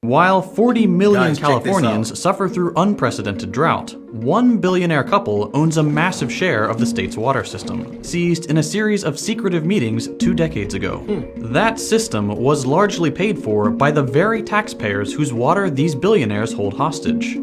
While 40 million Guys, check this Californians suffer through unprecedented drought, one billionaire couple owns a massive share of the state's water system, seized in a series of secretive meetings 2 decades ago. That system was largely paid for by the very taxpayers whose water these billionaires hold hostage.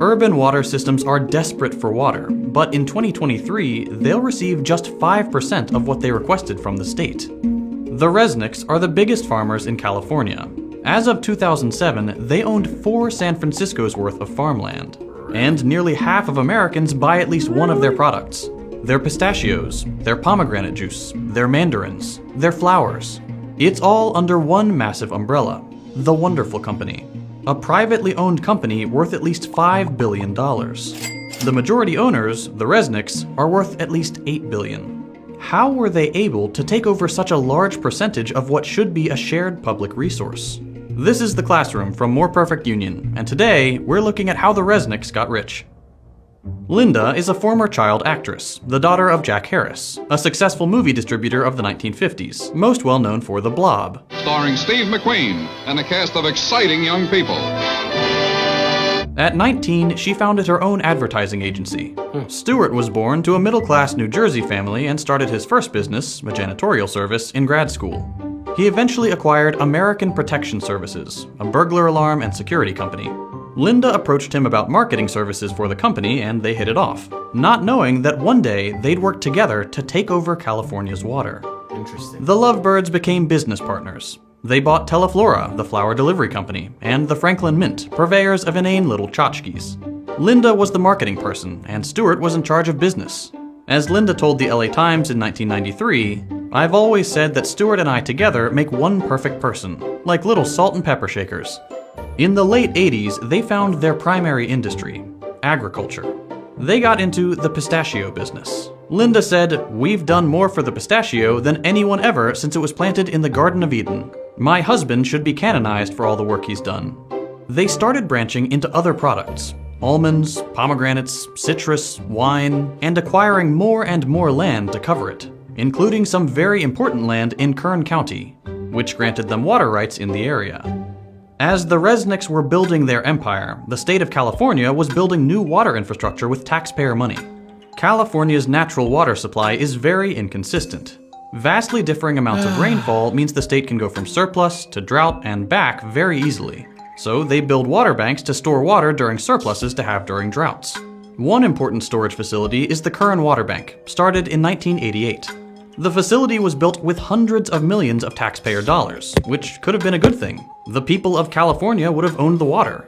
Urban water systems are desperate for water, but in 2023, they'll receive just 5% of what they requested from the state. The Resnicks are the biggest farmers in California. As of 2007, they owned 4 San Francisco's worth of farmland. And nearly half of Americans buy at least one of their products. Their pistachios, their pomegranate juice, their mandarins, their flowers. It's all under one massive umbrella, the Wonderful Company, a privately owned company worth at least $5 billion. The majority owners, the Resnicks, are worth at least $8 billion. How were they able to take over such a large percentage of what should be a shared public resource? This is The Classroom from More Perfect Union, and today we're looking at how the Resnicks got rich. Linda is a former child actress, the daughter of Jack Harris, a successful movie distributor of the 1950s, most well known for The Blob. Starring Steve McQueen and a cast of exciting young people. At 19, she founded her own advertising agency. Stewart was born to a middle-class New Jersey family and started his first business, a janitorial service, in grad school. He eventually acquired American Protection Services, a burglar alarm and security company. Linda approached him about marketing services for the company, and they hit it off, not knowing that one day they'd work together to take over California's water. Interesting. The lovebirds became business partners. They bought Teleflora, the flower delivery company, and the Franklin Mint, purveyors of inane little tchotchkes. Linda was the marketing person, and Stewart was in charge of business. As Linda told the LA Times in 1993, "I've always said that Stewart and I together make one perfect person, like little salt and pepper shakers." In the late 80s, they found their primary industry, agriculture. They got into the pistachio business. Linda said, "We've done more for the pistachio than anyone ever since it was planted in the Garden of Eden. My husband should be canonized for all the work he's done." They started branching into other products, almonds, pomegranates, citrus, wine, and acquiring more and more land to cover it, including some very important land in Kern County, which granted them water rights in the area. As the Resnicks were building their empire, the state of California was building new water infrastructure with taxpayer money. California's natural water supply is very inconsistent. Vastly differing amounts of rainfall means the state can go from surplus to drought and back very easily. So they build water banks to store water during surpluses to have during droughts. One important storage facility is the Kern Water Bank, started in 1988. The facility was built with hundreds of millions of taxpayer dollars, which could have been a good thing. The people of California would have owned the water.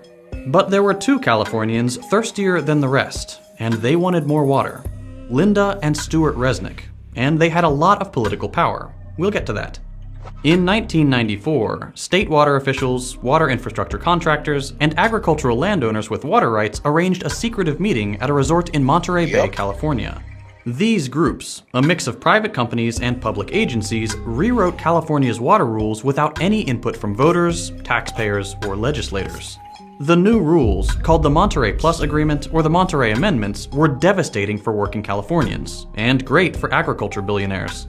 But there were 2 Californians thirstier than the rest, and they wanted more water. Linda and Stewart Resnick, and they had a lot of political power. We'll get to that. In 1994, state water officials, water infrastructure contractors, and agricultural landowners with water rights arranged a secretive meeting at a resort in Monterey Bay, California. These groups, a mix of private companies and public agencies, rewrote California's water rules without any input from voters, taxpayers, or legislators. The new rules, called the Monterey Plus Agreement or the Monterey Amendments, were devastating for working Californians, and great for agriculture billionaires.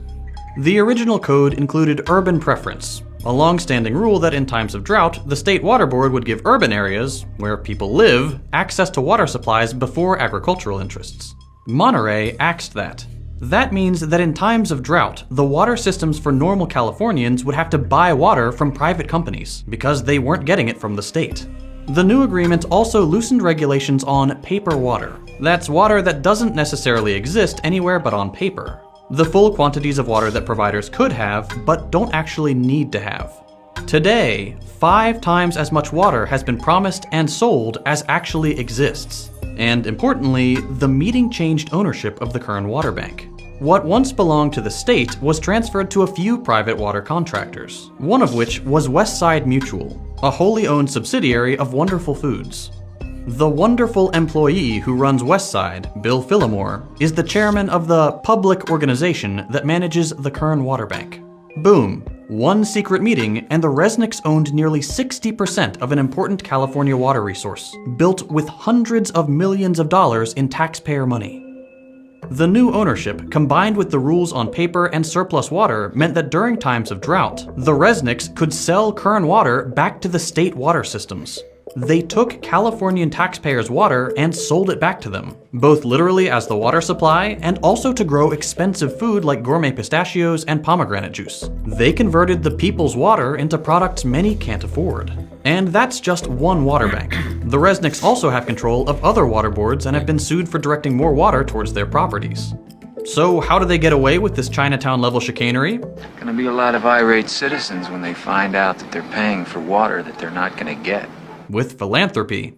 The original code included urban preference, a long-standing rule that in times of drought, the state water board would give urban areas, where people live, access to water supplies before agricultural interests. Monterey axed that. That means that in times of drought, the water systems for normal Californians would have to buy water from private companies, because they weren't getting it from the state. The new agreement also loosened regulations on paper water. That's water that doesn't necessarily exist anywhere but on paper. The full quantities of water that providers could have, but don't actually need to have. Today, 5 times as much water has been promised and sold as actually exists. And importantly, the meeting changed ownership of the Kern Water Bank. What once belonged to the state was transferred to a few private water contractors, one of which was Westside Mutual, a wholly owned subsidiary of Wonderful Foods. The wonderful employee who runs Westside, Bill Phillimore, is the chairman of the public organization that manages the Kern Water Bank. Boom. One secret meeting, and the Resnicks owned nearly 60% of an important California water resource, built with hundreds of millions of dollars in taxpayer money. The new ownership, combined with the rules on paper and surplus water, meant that during times of drought, the Resnicks could sell Kern water back to the state water systems. They took Californian taxpayers' water and sold it back to them, both literally as the water supply and also to grow expensive food like gourmet pistachios and pomegranate juice. They converted the people's water into products many can't afford. And that's just one water bank. The Resnicks also have control of other water boards and have been sued for directing more water towards their properties. So how do they get away with this Chinatown-level chicanery? Gonna be a lot of irate citizens when they find out that they're paying for water that they're not gonna get. With philanthropy.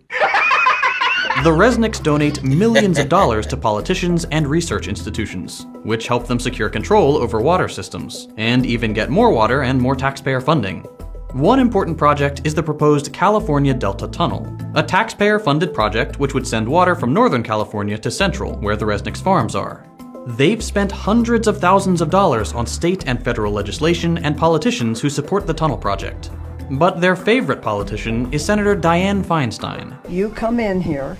The Resnicks donate millions of dollars to politicians and research institutions, which help them secure control over water systems, and even get more water and more taxpayer funding. One important project is the proposed California Delta Tunnel, a taxpayer-funded project which would send water from Northern California to Central, where the Resnicks farms are. They've spent hundreds of thousands of dollars on state and federal legislation and politicians who support the tunnel project. But their favorite politician is Senator Dianne Feinstein. You come in here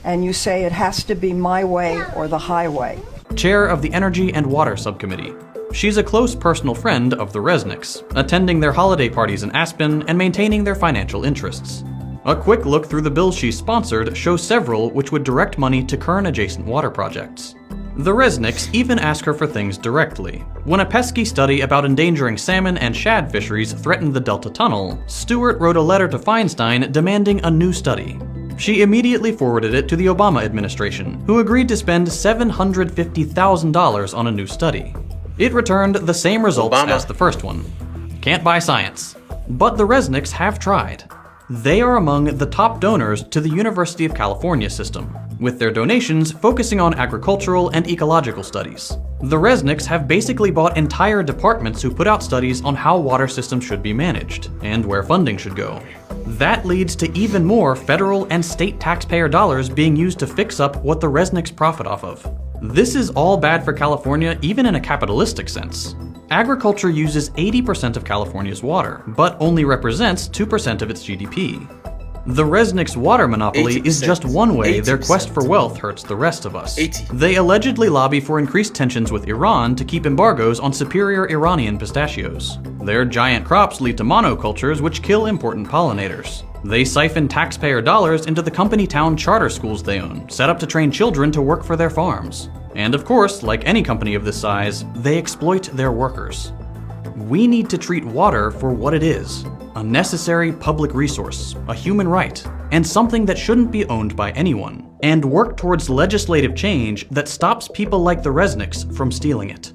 and you say it has to be my way or the highway. Chair of the Energy and Water Subcommittee. She's a close personal friend of the Resnicks, attending their holiday parties in Aspen and maintaining their financial interests. A quick look through the bills she sponsored shows several which would direct money to Kern-adjacent water projects. The Resnicks even ask her for things directly. When a pesky study about endangering salmon and shad fisheries threatened the Delta Tunnel, Stewart wrote a letter to Feinstein demanding a new study. She immediately forwarded it to the Obama administration, who agreed to spend $750,000 on a new study. It returned the same results as the first one. Can't buy science. But the Resnicks have tried. They are among the top donors to the University of California system, with their donations focusing on agricultural and ecological studies. The Resnicks have basically bought entire departments who put out studies on how water systems should be managed, and where funding should go. That leads to even more federal and state taxpayer dollars being used to fix up what the Resnicks profit off of. This is all bad for California, even in a capitalistic sense. Agriculture uses 80% of California's water, but only represents 2% of its GDP. The Resnicks' water monopoly is just one way their quest for wealth hurts the rest of us. They allegedly lobby for increased tensions with Iran to keep embargoes on superior Iranian pistachios. Their giant crops lead to monocultures which kill important pollinators. They siphon taxpayer dollars into the company town charter schools they own, set up to train children to work for their farms. And of course, like any company of this size, they exploit their workers. We need to treat water for what it is: a necessary public resource, a human right, and something that shouldn't be owned by anyone, and work towards legislative change that stops people like the Resnicks from stealing it.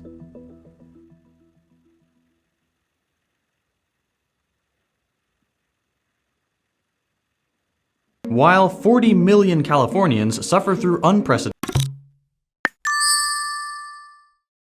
While 40 million Californians suffer through unprecedented